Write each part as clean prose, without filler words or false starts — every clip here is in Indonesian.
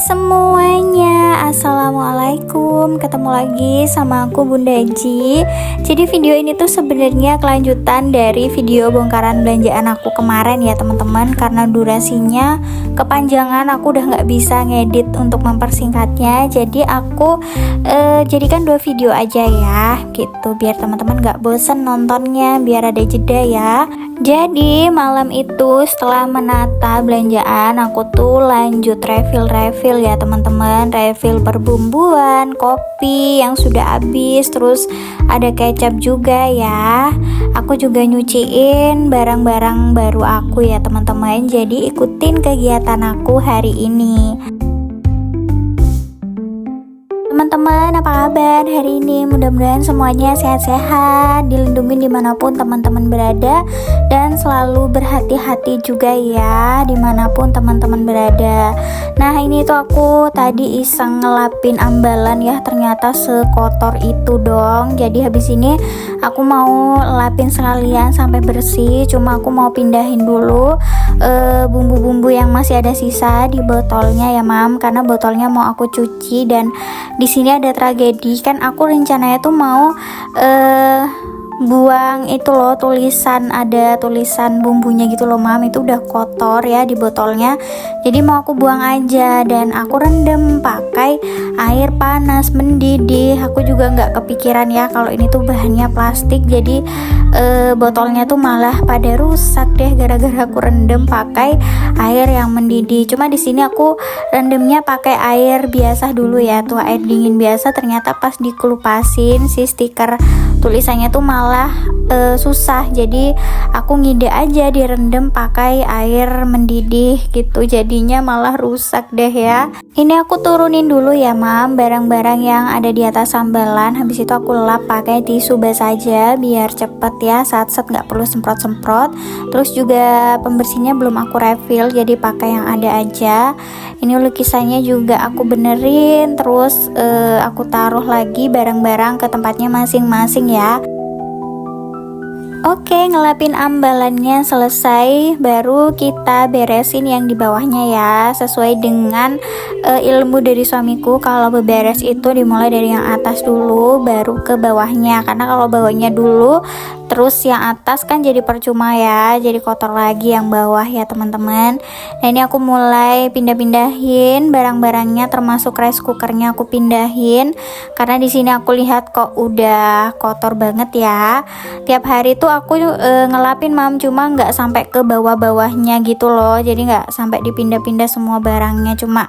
semuanya, assalamualaikum. Ketemu lagi sama aku Bunda Ji. Jadi video ini tuh sebenarnya kelanjutan dari video bongkaran belanjaan aku kemarin ya teman-teman. Karena durasinya kepanjangan, aku udah nggak bisa ngedit untuk mempersingkatnya. Jadi aku jadikan 2 video aja ya, gitu biar teman-teman nggak bosen nontonnya, biar ada jeda ya. Jadi malam itu setelah menata belanjaan, aku tuh lanjut refill ya teman-teman. Refill perbumbuan, kopi yang sudah habis, terus ada kecap juga ya. Aku juga nyuciin barang-barang baru aku ya teman-teman. Jadi ikutin kegiatan aku hari ini. Teman-teman, apa kabar hari ini? Mudah-mudahan semuanya sehat-sehat, dilindungi dimanapun teman-teman berada, dan selalu berhati-hati juga ya dimanapun teman-teman berada. Nah ini tuh aku tadi iseng ngelapin ambalan ya, ternyata sekotor itu dong. Jadi habis ini aku mau lapin sekalian sampai bersih. Cuma aku mau pindahin dulu bumbu-bumbu yang masih ada sisa di botolnya ya mam, karena botolnya mau aku cuci. Dan di sini ada tragedi, kan aku rencananya tuh mau buang itu loh, ada tulisan bumbunya gitu loh mam, itu udah kotor ya di botolnya. Jadi mau aku buang aja, dan aku rendam pakai air panas mendidih. Aku juga nggak kepikiran ya kalau ini tuh bahannya plastik, jadi botolnya tuh malah pada rusak deh gara-gara aku rendam pakai air yang mendidih. Cuma di sini aku rendamnya pakai air biasa dulu ya, tuh air dingin biasa. Ternyata pas dikelupasin si stiker tulisannya tuh malah susah, jadi aku ngide aja direndam pakai air mendidih gitu, jadinya malah rusak deh ya. Ini aku turunin dulu ya mam barang-barang yang ada di atas sambalan, habis itu aku lap pakai tisu basah aja biar cepet ya, set nggak perlu semprot-semprot. Terus juga pembersihnya belum aku refill, jadi pakai yang ada aja. Ini lukisannya juga aku benerin, terus aku taruh lagi barang-barang ke tempatnya masing-masing ya. Oke, ngelapin ambalannya selesai, baru kita beresin yang di bawahnya ya, sesuai dengan ilmu dari suamiku. Kalau beberes itu dimulai dari yang atas dulu baru ke bawahnya, karena kalau bawahnya dulu terus yang atas kan jadi percuma ya, jadi kotor lagi yang bawah ya teman-teman. Nah ini aku mulai pindah-pindahin barang-barangnya, termasuk rice cookernya aku pindahin, karena di sini aku lihat kok udah kotor banget ya. Tiap hari tuh aku ngelapin mam, cuma nggak sampai ke bawah-bawahnya gitu loh, jadi nggak sampai dipindah-pindah semua barangnya, cuma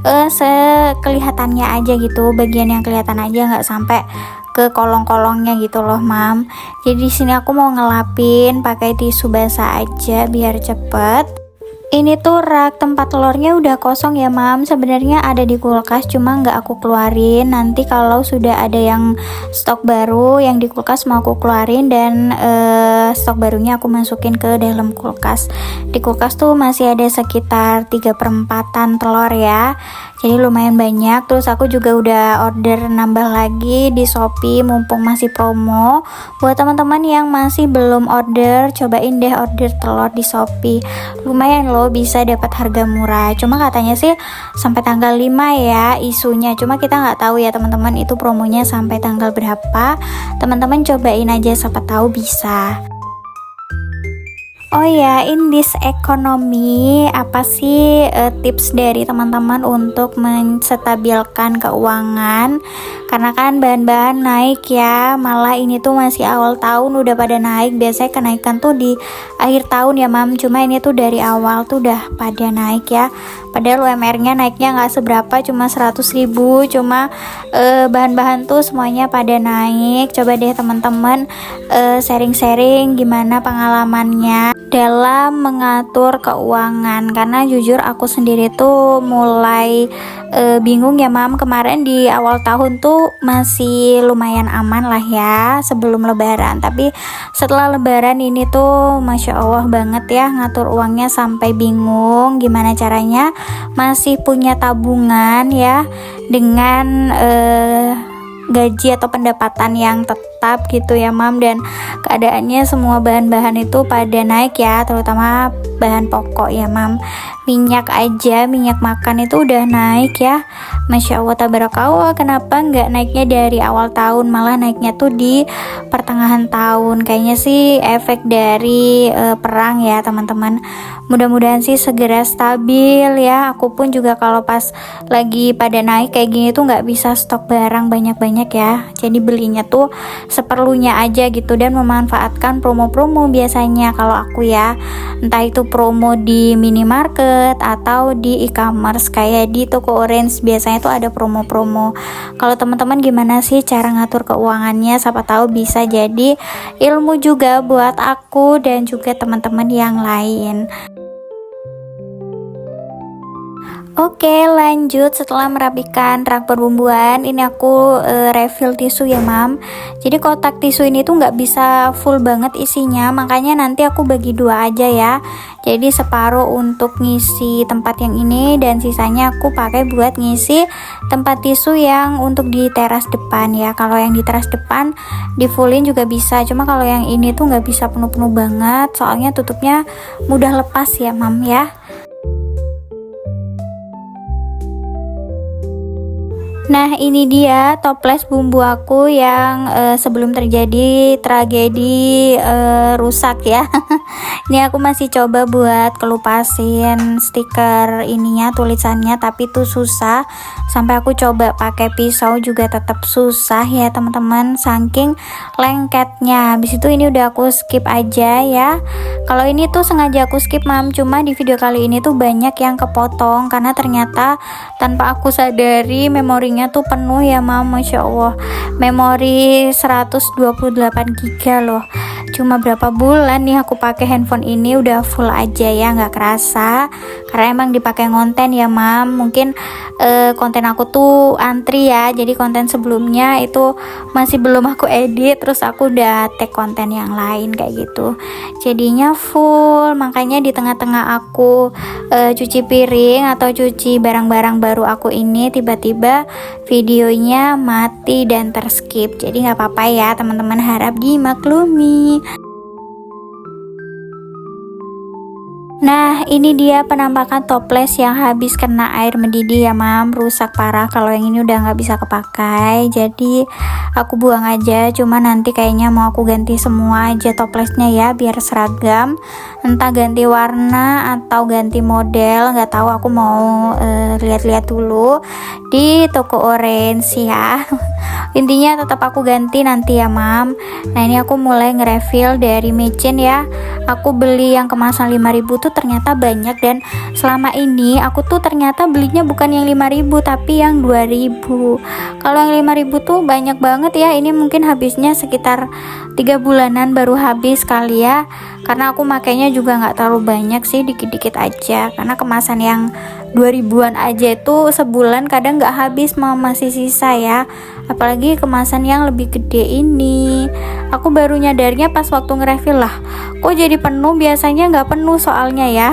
sekelihatannya aja gitu, bagian yang kelihatan aja, nggak sampai ke kolong-kolongnya gitu loh mam. Jadi di sini aku mau ngelapin pakai tisu basah aja biar cepet. Ini tuh rak tempat telurnya udah kosong ya mam, sebenarnya ada di kulkas cuma nggak aku keluarin. Nanti kalau sudah ada yang stok baru yang di kulkas mau aku keluarin, dan stok barunya aku masukin ke dalam kulkas. Di kulkas tuh masih ada sekitar 3/4 telur ya, jadi lumayan banyak. Terus aku juga udah order nambah lagi di Shopee mumpung masih promo. Buat teman-teman yang masih belum order, cobain deh order telur di Shopee, lumayan loh, bisa dapat harga murah. Cuma katanya sih sampai tanggal 5 ya isunya, cuma kita nggak tahu ya teman-teman itu promonya sampai tanggal berapa. Teman-teman cobain aja, siapa tahu bisa. Oh ya, in this economy, apa sih tips dari teman-teman untuk menstabilkan keuangan? Karena kan bahan-bahan naik ya, malah ini tuh masih awal tahun udah pada naik. Biasanya kenaikan tuh di akhir tahun ya mam, cuma ini tuh dari awal tuh udah pada naik ya. Padahal UMR-nya naiknya nggak seberapa, cuma 100.000, cuma bahan-bahan tuh semuanya pada naik. Coba deh teman-teman sharing-sharing gimana pengalamannya dalam mengatur keuangan, karena jujur aku sendiri tuh mulai bingung ya mam. Kemarin di awal tahun tuh masih lumayan aman lah ya sebelum lebaran, tapi setelah lebaran ini tuh Masya Allah banget ya, ngatur uangnya sampai bingung gimana caranya masih punya tabungan ya, dengan gaji atau pendapatan yang tetap tetap gitu ya mam, dan keadaannya semua bahan-bahan itu pada naik ya, terutama bahan pokok ya mam. Minyak aja, minyak makan itu udah naik ya, Masya Allah tabarakallah. Kenapa nggak naiknya dari awal tahun, malah naiknya tuh di pertengahan tahun? Kayaknya sih efek dari perang ya teman-teman. Mudah-mudahan sih segera stabil ya. Aku pun juga kalau pas lagi pada naik kayak gini tuh nggak bisa stok barang banyak-banyak ya, jadi belinya tuh seperlunya aja gitu, dan memanfaatkan promo-promo biasanya kalau aku ya, entah itu promo di minimarket atau di e-commerce kayak di toko orange, biasanya tuh ada promo-promo. Kalau teman-teman gimana sih cara ngatur keuangannya? Siapa tahu bisa jadi ilmu juga buat aku dan juga teman-teman yang lain. Oke, lanjut. Setelah merapikan rak perbumbuan, ini aku refill tisu ya mam. Jadi kotak tisu ini tuh nggak bisa full banget isinya, makanya nanti aku bagi dua aja ya. Jadi separuh untuk ngisi tempat yang ini, dan sisanya aku pakai buat ngisi tempat tisu yang untuk di teras depan ya. Kalau yang di teras depan di fullin juga bisa, cuma kalau yang ini tuh nggak bisa penuh-penuh banget, soalnya tutupnya mudah lepas ya mam ya. Nah ini dia toples bumbu aku yang sebelum terjadi tragedi rusak ya. Ini aku masih coba buat kelupasin stiker ininya, tulisannya, tapi itu susah. Sampai aku coba pakai pisau juga tetap susah ya teman-teman, saking lengketnya. Habis itu ini udah aku skip aja ya. Kalau ini tuh sengaja aku skip mam, cuma di video kali ini tuh banyak yang kepotong karena ternyata tanpa aku sadari memorinya tuh penuh ya mam. Masya Allah, memori 128 GB loh. Cuma berapa bulan nih aku pakai handphone ini udah full aja ya, nggak kerasa, karena emang dipakai ngonten ya mam. Mungkin konten aku tuh antri ya, jadi konten sebelumnya itu masih belum aku edit, terus aku udah tag konten yang lain kayak gitu, jadinya full. Makanya di tengah-tengah aku cuci piring atau cuci barang-barang baru aku ini, tiba-tiba videonya mati dan terskip. Jadi nggak apa-apa ya teman-teman, harap dimaklumi. Nah ini dia penampakan toples yang habis kena air mendidih ya mam, rusak parah. Kalau yang ini udah nggak bisa kepakai, jadi aku buang aja. Cuma nanti kayaknya mau aku ganti semua aja toplesnya ya, biar seragam, entah ganti warna atau ganti model, nggak tahu. Aku mau lihat-lihat dulu di toko orange ya. Intinya tetap aku ganti nanti ya mam. Nah ini aku mulai nge-refill dari micin ya. Aku beli yang kemasan 5.000 tuh ternyata banyak, dan selama ini aku tuh ternyata belinya bukan yang 5.000 tapi yang 2.000. Kalau yang 5.000 tuh banyak banget ya. Ini mungkin habisnya sekitar 3 bulanan baru habis kali ya, karena aku makainya juga nggak terlalu banyak sih, dikit-dikit aja. Karena kemasan yang 2000-an aja itu sebulan kadang nggak habis, masih sisa ya. Apalagi kemasan yang lebih gede ini. Aku baru nyadarnya pas waktu nge-refill, lah kok jadi penuh, biasanya nggak penuh soalnya ya.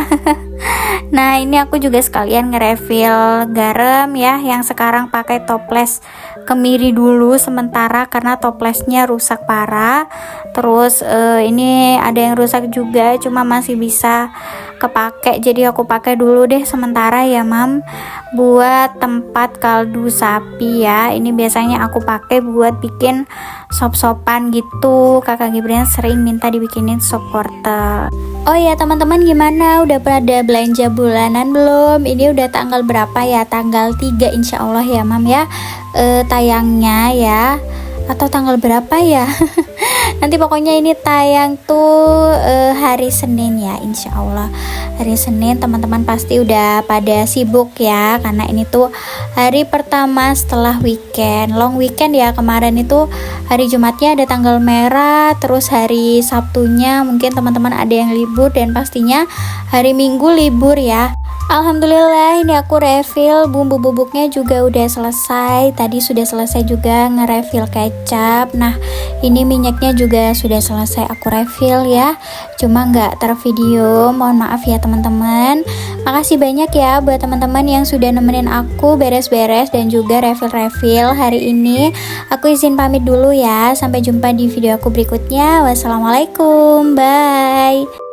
Nah ini aku juga sekalian nge-refill garam ya, yang sekarang pakai toples kemiri dulu sementara karena toplesnya rusak parah. Terus ini ada yang rusak juga, cuma masih bisa kepake, jadi aku pakai dulu deh sementara ya mam, buat tempat kaldu sapi ya. Ini biasanya aku pakai buat bikin sop-sopan gitu. Kakak Gibran sering minta dibikinin sop wortel. Oh ya teman-teman, gimana? Udah pada belanja bulanan belum? Ini udah tanggal berapa ya? Tanggal 3 insya Allah ya mam ya, tayangnya ya. Atau tanggal berapa ya? Nanti pokoknya ini tayang tuh hari Senin ya insya Allah. Hari Senin teman-teman pasti udah pada sibuk ya, karena ini tuh hari pertama setelah weekend, long weekend ya. Kemarin itu hari Jumatnya ada tanggal merah, terus hari Sabtunya mungkin teman-teman ada yang libur, dan pastinya hari Minggu libur ya. Alhamdulillah ini aku refill bumbu bubuknya juga udah selesai. Tadi sudah selesai juga nge-refill kecap. Nah ini minyaknya juga sudah selesai aku refill ya, cuma nggak tervideo, mohon maaf ya teman-teman. Makasih banyak ya buat teman-teman yang sudah nemenin aku beres-beres dan juga refill-refill hari ini. Aku izin pamit dulu ya, sampai jumpa di video aku berikutnya. Wassalamualaikum, bye.